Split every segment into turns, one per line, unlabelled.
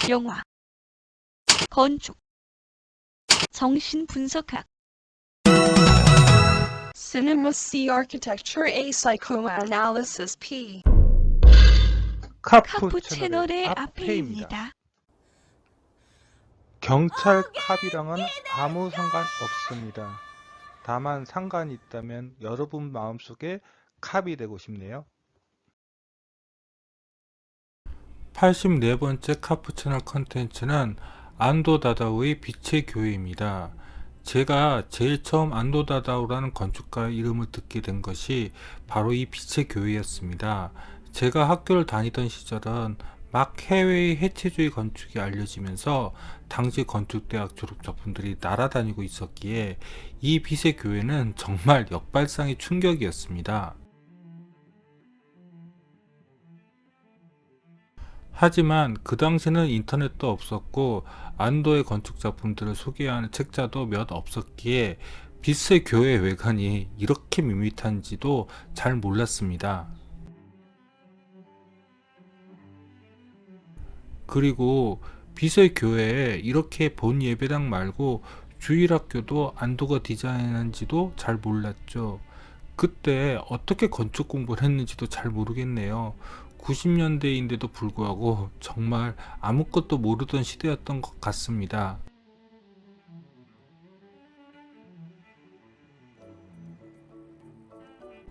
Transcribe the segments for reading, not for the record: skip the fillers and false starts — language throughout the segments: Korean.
영화, 건축, 정신분석학.
Cinema C Architecture A Psychoanalysis P.
카푸 채널의 앞에입니다.
경찰 캅이랑은 아무 상관 없습니다. 다만 상관이 있다면 여러분 마음속에 캅이 되고 싶네요. 84번째 카푸 채널 컨텐츠는 안도 다다오의 빛의 교회입니다. 제가 제일 처음 안도 다다오라는 건축가의 이름을 듣게 된 것이 바로 이 빛의 교회였습니다. 제가 학교를 다니던 시절은 막 해외의 해체주의 건축이 알려지면서 당시 건축대학 졸업자분들이 날아다니고 있었기에 이 빛의 교회는 정말 역발상의 충격이었습니다. 하지만 그 당시는 인터넷도 없었고 안도의 건축 작품들을 소개하는 책자도 몇 없었기에 빛의 교회 외관이 이렇게 밋밋한지도 잘 몰랐습니다. 그리고 빛의 교회에 이렇게 본 예배당 말고 주일학교도 안도가 디자인한지도 잘 몰랐죠. 그때 어떻게 건축 공부를 했는지도 잘 모르겠네요. 90년대인데도 불구하고 정말 아무것도 모르던 시대였던 것 같습니다.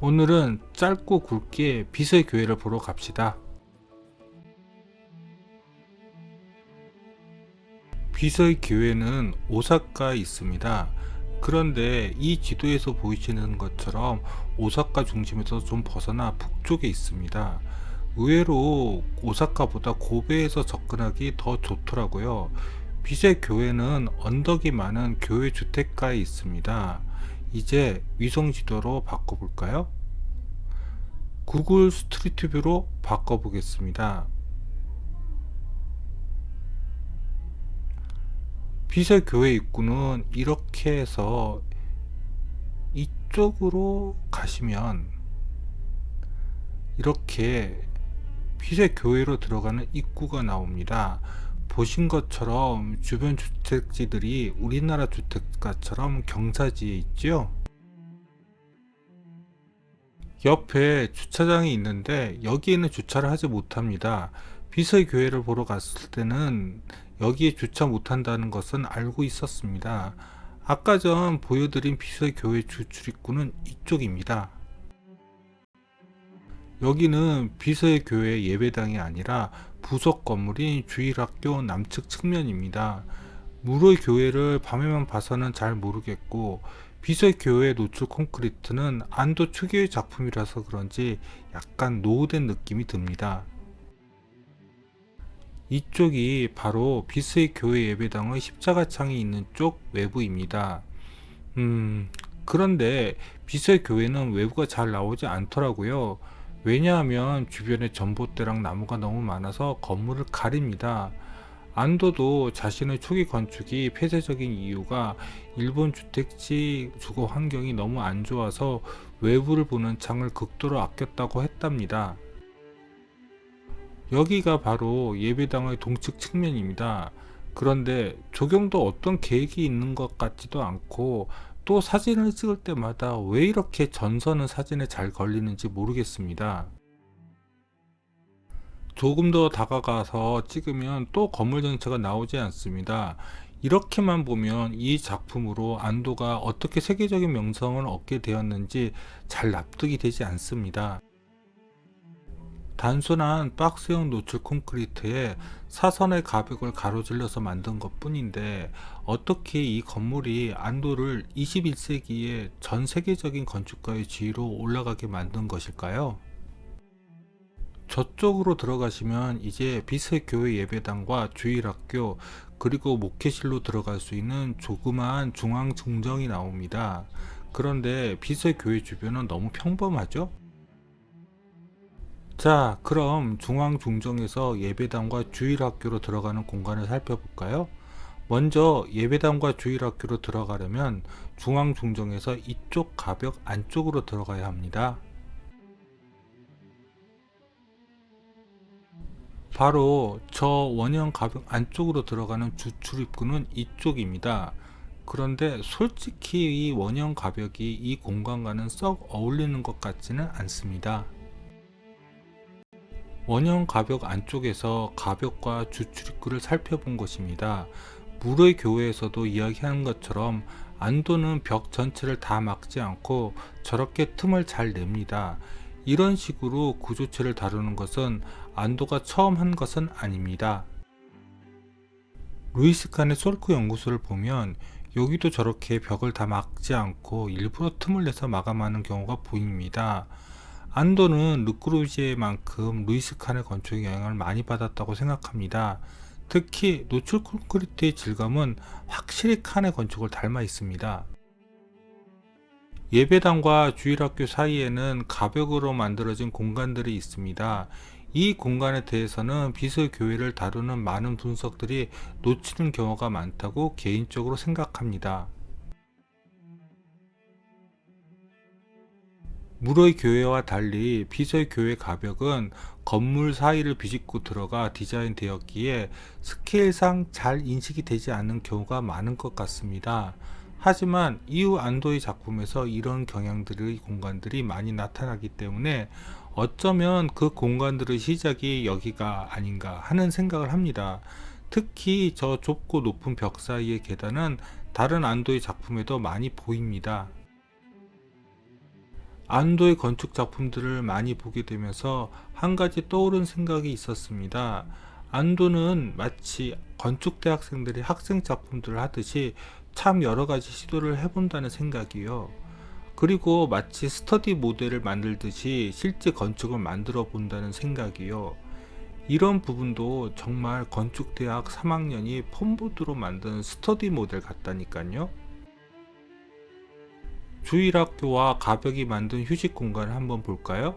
오늘은 짧고 굵게 빛의 교회를 보러 갑시다. 빛의 교회는 오사카에 있습니다. 그런데 이 지도에서 보이시는 것처럼 오사카 중심에서 좀 벗어나 북쪽에 있습니다. 의외로 오사카보다 고베에서 접근하기 더 좋더라고요. 빛의 교회는 언덕이 많은 교회 주택가에 있습니다. 이제 위성 지도로 바꿔볼까요? 구글 스트리트 뷰로 바꿔보겠습니다. 빛의 교회 입구는 이렇게 해서 이쪽으로 가시면 이렇게 빛의 교회로 들어가는 입구가 나옵니다. 보신 것처럼 주변 주택지들이 우리나라 주택가처럼 경사지에 있죠. 옆에 주차장이 있는데 여기에는 주차를 하지 못합니다. 빛의 교회를 보러 갔을 때는 여기에 주차 못한다는 것은 알고 있었습니다. 아까 전 보여드린 빛의 교회 주 출입구는 이쪽입니다. 여기는 빛의 교회 예배당이 아니라 부속 건물인 주일학교 남측 측면입니다. 물의 교회를 밤에만 봐서는 잘 모르겠고 빛의 교회 노출 콘크리트는 안도 특유의 작품이라서 그런지 약간 노후된 느낌이 듭니다. 이쪽이 바로 빛의 교회 예배당의 십자가창이 있는 쪽 외부입니다. 그런데 빛의 교회는 외부가 잘 나오지 않더라고요. 왜냐하면 주변에 전봇대랑 나무가 너무 많아서 건물을 가립니다. 안도도 자신의 초기 건축이 폐쇄적인 이유가 일본 주택지 주거 환경이 너무 안 좋아서 외부를 보는 창을 극도로 아꼈다고 했답니다. 여기가 바로 예배당의 동측 측면입니다. 그런데 조경도 어떤 계획이 있는 것 같지도 않고 또 사진을 찍을 때마다 왜 이렇게 전선은 사진에 잘 걸리는지 모르겠습니다. 조금 더 다가가서 찍으면 또 건물 전체가 나오지 않습니다. 이렇게만 보면 이 작품으로 안도가 어떻게 세계적인 명성을 얻게 되었는지 잘 납득이 되지 않습니다. 단순한 박스형 노출 콘크리트에 사선의 가벽을 가로질러서 만든 것 뿐인데 어떻게 이 건물이 안도를 21세기의 전 세계적인 건축가의 지위로 올라가게 만든 것일까요? 저쪽으로 들어가시면 이제 빛의 교회 예배당과 주일학교 그리고 목회실로 들어갈 수 있는 조그마한 중앙 중정이 나옵니다. 그런데 빛의 교회 주변은 너무 평범하죠? 자, 그럼 중앙 중정에서 예배당과 주일학교로 들어가는 공간을 살펴볼까요? 먼저 예배당과 주일학교로 들어가려면 중앙 중정에서 이쪽 가벽 안쪽으로 들어가야 합니다. 바로 저 원형 가벽 안쪽으로 들어가는 주출입구는 이쪽입니다. 그런데 솔직히 이 원형 가벽이 이 공간과는 썩 어울리는 것 같지는 않습니다. 원형 가벽 안쪽에서 가벽과 주출입구를 살펴본 것입니다. 물의 교회에서도 이야기하는 것처럼 안도는 벽 전체를 다 막지 않고 저렇게 틈을 잘 냅니다. 이런 식으로 구조체를 다루는 것은 안도가 처음 한 것은 아닙니다. 루이스 칸의 솔크 연구소를 보면 여기도 저렇게 벽을 다 막지 않고 일부러 틈을 내서 마감하는 경우가 보입니다. 안도는 르크루지에만큼 루이스 칸의 건축에 영향을 많이 받았다고 생각합니다. 특히 노출 콘크리트의 질감은 확실히 칸의 건축을 닮아 있습니다. 예배당과 주일학교 사이에는 가벽으로 만들어진 공간들이 있습니다. 이 공간에 대해서는 비설교회를 다루는 많은 분석들이 놓치는 경우가 많다고 개인적으로 생각합니다. 물의 교회와 달리 비설교회 가벽은 건물 사이를 비집고 들어가 디자인되었기에 스케일상 잘 인식이 되지 않는 경우가 많은 것 같습니다. 하지만 이후 안도의 작품에서 이런 경향들의 공간들이 많이 나타나기 때문에 어쩌면 그 공간들의 시작이 여기가 아닌가 하는 생각을 합니다. 특히 저 좁고 높은 벽 사이의 계단은 다른 안도의 작품에도 많이 보입니다. 안도의 건축 작품들을 많이 보게 되면서 한 가지 떠오른 생각이 있었습니다. 안도는 마치 건축대학생들이 학생 작품들을 하듯이 참 여러 가지 시도를 해본다는 생각이요. 그리고 마치 스터디 모델을 만들듯이 실제 건축을 만들어 본다는 생각이요. 이런 부분도 정말 건축대학 3학년이 폼보드로 만든 스터디 모델 같다니까요. 주일학교와 가벽이 만든 휴식 공간을 한번 볼까요?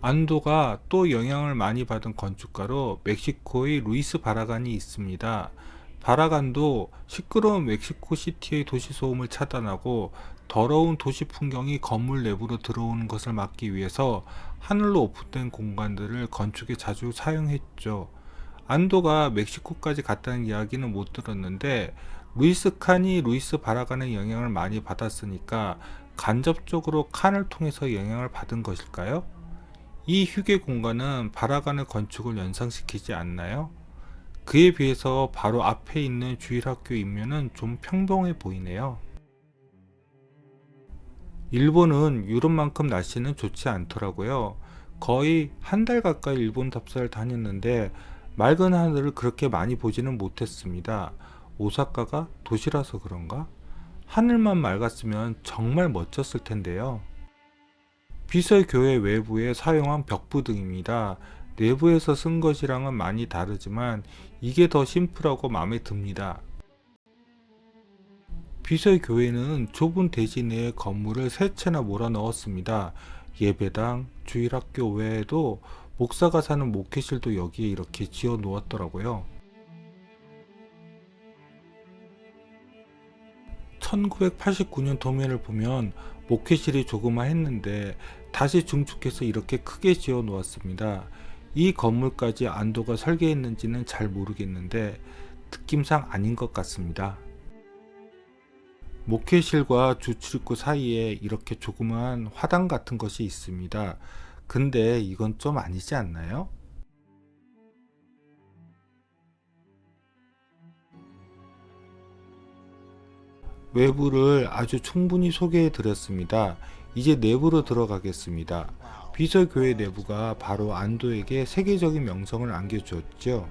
안도가 또 영향을 많이 받은 건축가로 멕시코의 루이스 바라간이 있습니다. 바라간도 시끄러운 멕시코 시티의 도시 소음을 차단하고 더러운 도시 풍경이 건물 내부로 들어오는 것을 막기 위해서 하늘로 오픈된 공간들을 건축에 자주 사용했죠. 안도가 멕시코까지 갔다는 이야기는 못 들었는데 루이스 칸이 루이스 바라간의 영향을 많이 받았으니까 간접적으로 칸을 통해서 영향을 받은 것일까요? 이 휴게 공간은 바라간의 건축을 연상시키지 않나요? 그에 비해서 바로 앞에 있는 주일학교 인면은 좀 평범해 보이네요. 일본은 유럽만큼 날씨는 좋지 않더라고요. 거의 한 달 가까이 일본 답사를 다녔는데 맑은 하늘을 그렇게 많이 보지는 못했습니다. 오사카가 도시라서 그런가? 하늘만 맑았으면 정말 멋졌을 텐데요. 비설교회 외부에 사용한 벽부등입니다. 내부에서 쓴 것이랑은 많이 다르지만 이게 더 심플하고 마음에 듭니다. 비설교회는 좁은 대지 내에 건물을 세 채나 몰아 넣었습니다. 예배당, 주일학교 외에도 목사가 사는 목회실도 여기에 이렇게 지어 놓았더라고요. 1989년 도면을 보면 목회실이 조그마했는데 다시 중축해서 이렇게 크게 지어 놓았습니다. 이 건물까지 안도가 설계했는지는 잘 모르겠는데 느낌상 아닌 것 같습니다. 목회실과 주출입구 사이에 이렇게 조그마한 화단 같은 것이 있습니다. 근데 이건 좀 아니지 않나요? 외부를 아주 충분히 소개해 드렸습니다. 이제 내부로 들어가겠습니다. 비설교회 내부가 바로 안도에게 세계적인 명성을 안겨주었죠.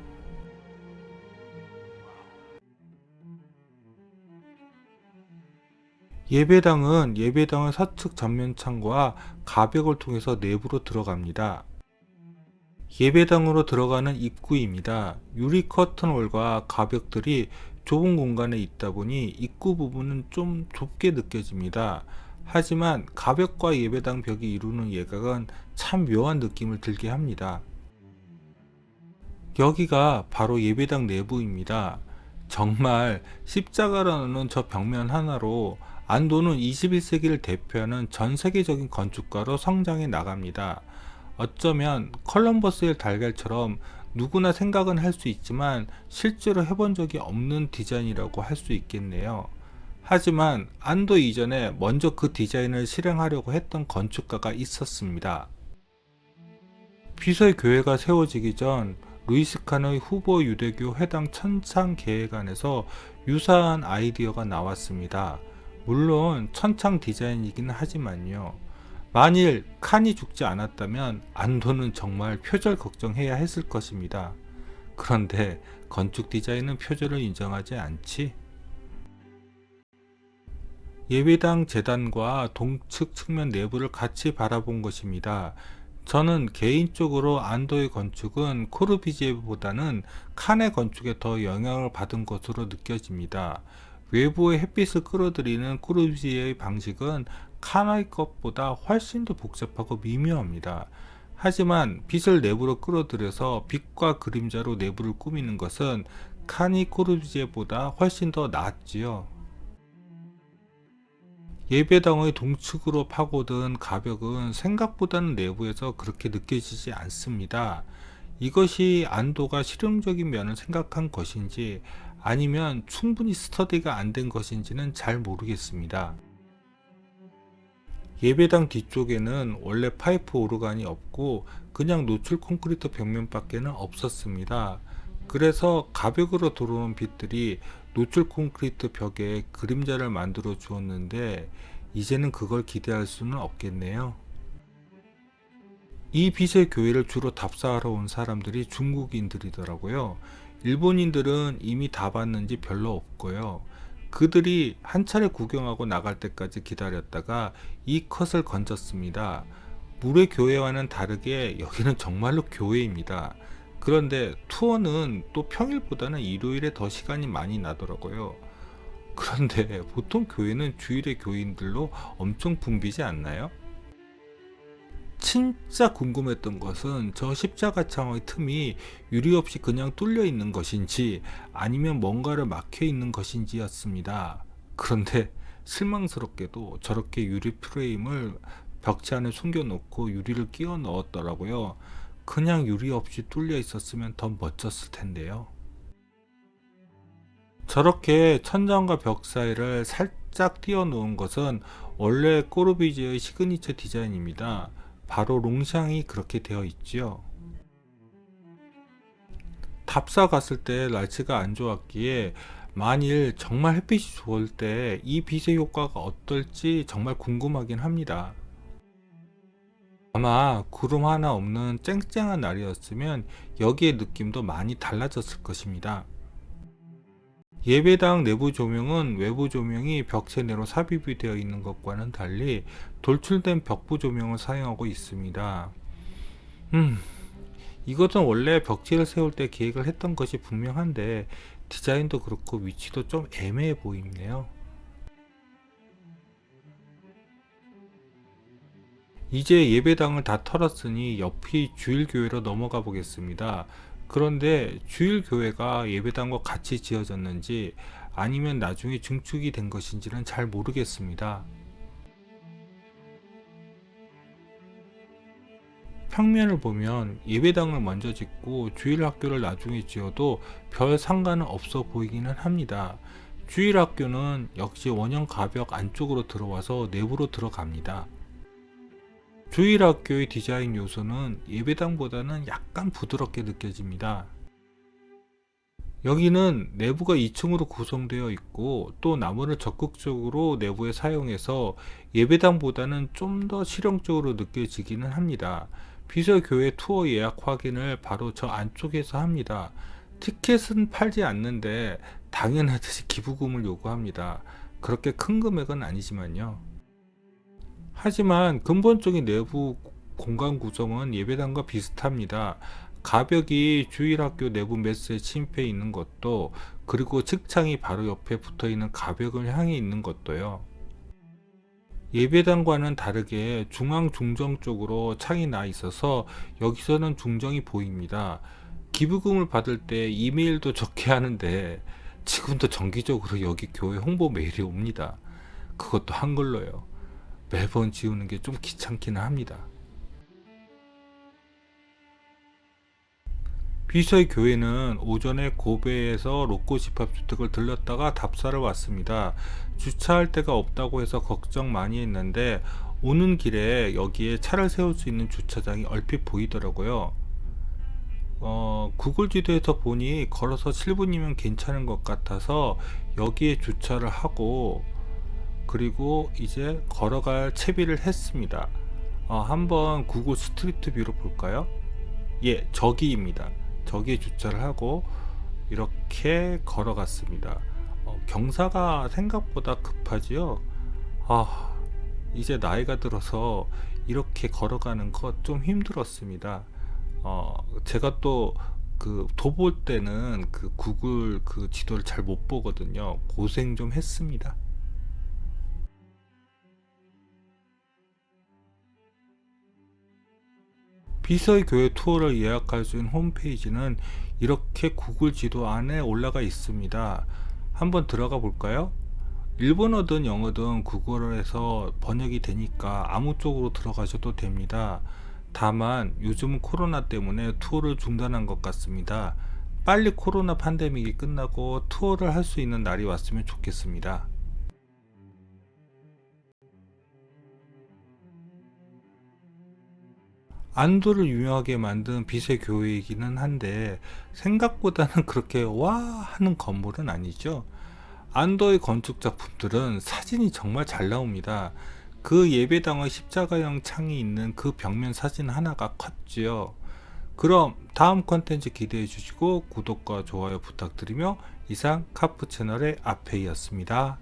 예배당은 서측 전면창과 가벽을 통해서 내부로 들어갑니다. 예배당으로 들어가는 입구입니다. 유리 커튼홀과 가벽들이 좁은 공간에 있다 보니 입구 부분은 좀 좁게 느껴집니다. 하지만 가벽과 예배당 벽이 이루는 예각은 참 묘한 느낌을 들게 합니다. 여기가 바로 예배당 내부입니다. 정말 십자가라는 저 벽면 하나로 안도는 21세기를 대표하는 전 세계적인 건축가로 성장해 나갑니다. 어쩌면 컬럼버스의 달걀처럼 누구나 생각은 할 수 있지만 실제로 해본 적이 없는 디자인이라고 할 수 있겠네요. 하지만 안도 이전에 먼저 그 디자인을 실행하려고 했던 건축가가 있었습니다. 비서의 교회가 세워지기 전 루이스 칸의 후보 유대교 회당 천창 계획안에서 유사한 아이디어가 나왔습니다. 물론 천창 디자인이긴 하지만요. 만일 칸이 죽지 않았다면 안도는 정말 표절 걱정해야 했을 것입니다. 그런데 건축 디자인은 표절을 인정하지 않지? 예배당 재단과 동측 측면 내부를 같이 바라본 것입니다. 저는 개인적으로 안도의 건축은 코르비지에보다는 칸의 건축에 더 영향을 받은 것으로 느껴집니다. 외부의 햇빛을 끌어들이는 코르비지에의 방식은 칸의 것보다 훨씬 더 복잡하고 미묘합니다. 하지만 빛을 내부로 끌어들여서 빛과 그림자로 내부를 꾸미는 것은 칸이 코르비지에보다 훨씬 더 낫지요. 예배당의 동측으로 파고든 가벽은 생각보다는 내부에서 그렇게 느껴지지 않습니다. 이것이 안도가 실용적인 면을 생각한 것인지 아니면 충분히 스터디가 안 된 것인지는 잘 모르겠습니다. 예배당 뒤쪽에는 원래 파이프 오르간이 없고 그냥 노출 콘크리트 벽면밖에는 없었습니다. 그래서 가벽으로 들어오는 빛들이 노출 콘크리트 벽에 그림자를 만들어 주었는데 이제는 그걸 기대할 수는 없겠네요. 이 빛의 교회를 주로 답사하러 온 사람들이 중국인들이더라고요. 일본인들은 이미 다 봤는지 별로 없고요. 그들이 한 차례 구경하고 나갈 때까지 기다렸다가 이 컷을 건졌습니다. 물의 교회와는 다르게 여기는 정말로 교회입니다. 그런데 투어는 또 평일보다는 일요일에 더 시간이 많이 나더라고요. 그런데 보통 교회는 주일에 교인들로 엄청 붐비지 않나요? 진짜 궁금했던 것은 저 십자가 창의 틈이 유리 없이 그냥 뚫려 있는 것인지 아니면 뭔가를 막혀 있는 것인지였습니다. 그런데 실망스럽게도 저렇게 유리 프레임을 벽체 안에 숨겨놓고 유리를 끼워 넣었더라고요. 그냥 유리 없이 뚫려 있었으면 더 멋졌을 텐데요. 저렇게 천장과 벽 사이를 살짝 띄워 놓은 것은 원래 꼬르비지의 시그니처 디자인입니다. 바로 롱샹이 그렇게 되어 있지요. 답사 갔을 때 날씨가 안 좋았기에 만일 정말 햇빛이 좋을 때 이 빛의 효과가 어떨지 정말 궁금하긴 합니다. 아마 구름 하나 없는 쨍쨍한 날이었으면 여기의 느낌도 많이 달라졌을 것입니다. 예배당 내부 조명은 외부 조명이 벽체 내로 삽입이 되어 있는 것과는 달리 돌출된 벽부 조명을 사용하고 있습니다. 이것은 원래 벽체를 세울 때 계획을 했던 것이 분명한데 디자인도 그렇고 위치도 좀 애매해 보이네요. 이제 예배당을 다 털었으니 옆이 주일교회로 넘어가 보겠습니다. 그런데 주일교회가 예배당과 같이 지어졌는지 아니면 나중에 증축이 된 것인지는 잘 모르겠습니다. 평면을 보면 예배당을 먼저 짓고 주일학교를 나중에 지어도 별 상관은 없어 보이기는 합니다. 주일학교는 역시 원형 가벽 안쪽으로 들어와서 내부로 들어갑니다. 주일학교의 디자인 요소는 예배당보다는 약간 부드럽게 느껴집니다. 여기는 내부가 2층으로 구성되어 있고 또 나무를 적극적으로 내부에 사용해서 예배당보다는 좀 더 실용적으로 느껴지기는 합니다. 비서교회 투어 예약 확인을 바로 저 안쪽에서 합니다. 티켓은 팔지 않는데 당연하듯이 기부금을 요구합니다. 그렇게 큰 금액은 아니지만요. 하지만 근본적인 내부 공간 구성은 예배당과 비슷합니다. 가벽이 주일학교 내부 매스에 침입해 있는 것도 그리고 측창이 바로 옆에 붙어 있는 가벽을 향해 있는 것도요. 예배당과는 다르게 중앙 중정 쪽으로 창이 나 있어서 여기서는 중정이 보입니다. 기부금을 받을 때 이메일도 적게 하는데 지금도 정기적으로 여기 교회 홍보 메일이 옵니다. 그것도 한글로요. 매번 지우는 게 좀 귀찮기는 합니다. 비서의 교회는 오전에 고베에서 로꼬 집합주택을 들렀다가 답사를 왔습니다. 주차할 데가 없다고 해서 걱정 많이 했는데 오는 길에 여기에 차를 세울 수 있는 주차장이 얼핏 보이더라고요. 구글 지도에서 보니 걸어서 7분이면 괜찮은 것 같아서 여기에 주차를 하고 그리고 이제 걸어갈 채비를 했습니다. 한번 구글 스트리트 뷰로 볼까요? 예, 저기입니다. 저기에 주차를 하고 이렇게 걸어갔습니다. 경사가 생각보다 급하지요. 이제 나이가 들어서 이렇게 걸어가는 거 좀 힘들었습니다. 제가 또 그 도볼 때는 그 구글 그 지도를 잘 못 보거든요. 고생 좀 했습니다. 비서의 교회 투어를 예약할 수 있는 홈페이지는 이렇게 구글 지도 안에 올라가 있습니다. 한번 들어가 볼까요? 일본어든 영어든 구글에서 번역이 되니까 아무 쪽으로 들어가셔도 됩니다. 다만 요즘은 코로나 때문에 투어를 중단한 것 같습니다. 빨리 코로나 팬데믹이 끝나고 투어를 할 수 있는 날이 왔으면 좋겠습니다. 안도를 유명하게 만든 빛의 교회이기는 한데 생각보다는 그렇게 와 하는 건물은 아니죠. 안도의 건축 작품들은 사진이 정말 잘 나옵니다. 그 예배당의 십자가형 창이 있는 그 벽면 사진 하나가 컸지요. 그럼 다음 컨텐츠 기대해 주시고 구독과 좋아요 부탁드리며 이상 카프 채널의 아페이였습니다.